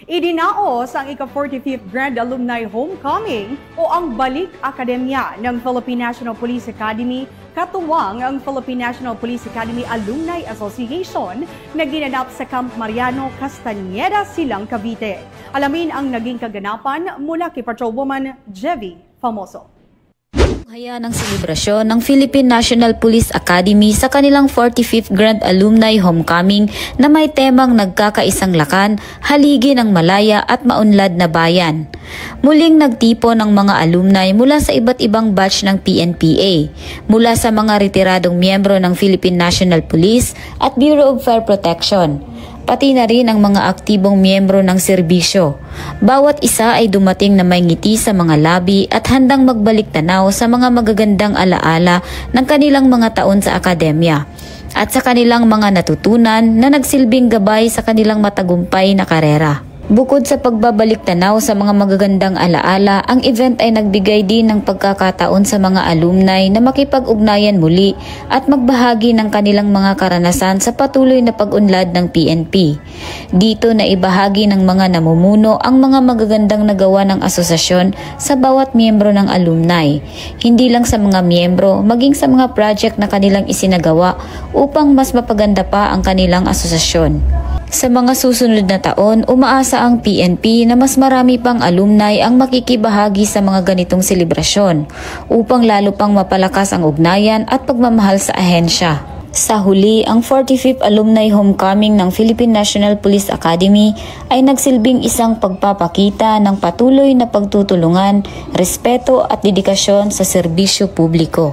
Idinaos ang ika-45th Grand Alumni Homecoming o ang Balik Akademya ng Philippine National Police Academy katuwang ang Philippine National Police Academy Alumni Association na ginanap sa Camp Mariano, Castañeda, Silang, Cavite. Alamin ang naging kaganapan mula kay Patrolwoman Jevi Famoso. Haya ng selebrasyon ng Philippine National Police Academy sa kanilang 45th Grand Alumni Homecoming na may temang nagkakaisang lakan, haligi ng malaya at maunlad na bayan. Muling nagtipo ng mga alumni mula sa iba't ibang batch ng PNPA, mula sa mga retiradong miyembro ng Philippine National Police at Bureau of Fire Protection, pati na rin ang mga aktibong miyembro ng serbisyo. Bawat isa ay dumating na may ngiti sa mga labi at handang magbalik tanaw sa mga magagandang alaala ng kanilang mga taon sa akademya at sa kanilang mga natutunan na nagsilbing gabay sa kanilang matagumpay na karera. Bukod sa pagbabalik tanaw sa mga magagandang alaala, ang event ay nagbigay din ng pagkakataon sa mga alumni na makipag-ugnayan muli at magbahagi ng kanilang mga karanasan sa patuloy na pag-unlad ng PNP. Dito na ibahagi ng mga namumuno ang mga magagandang nagawa ng asosasyon sa bawat miyembro ng alumni, hindi lang sa mga miyembro, maging sa mga project na kanilang isinagawa upang mas mapaganda pa ang kanilang asosasyon. Sa mga susunod na taon, umaasa ang PNP na mas marami pang alumni ang makikibahagi sa mga ganitong selebrasyon upang lalo pang mapalakas ang ugnayan at pagmamahal sa ahensya. Sa huli, ang 45th Alumni Homecoming ng Philippine National Police Academy ay nagsilbing isang pagpapakita ng patuloy na pagtutulungan, respeto at dedikasyon sa serbisyo publiko.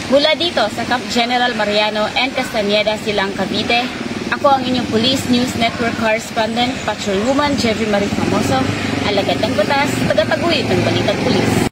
Mula dito sa Camp General Mariano and Castañeda, Silang, Cavite, ako ang inyong Police News Network Correspondent, Patrolwoman Jevi Marie Famoso, alagad ng batas, tagataguyod ng Balitang Pulis.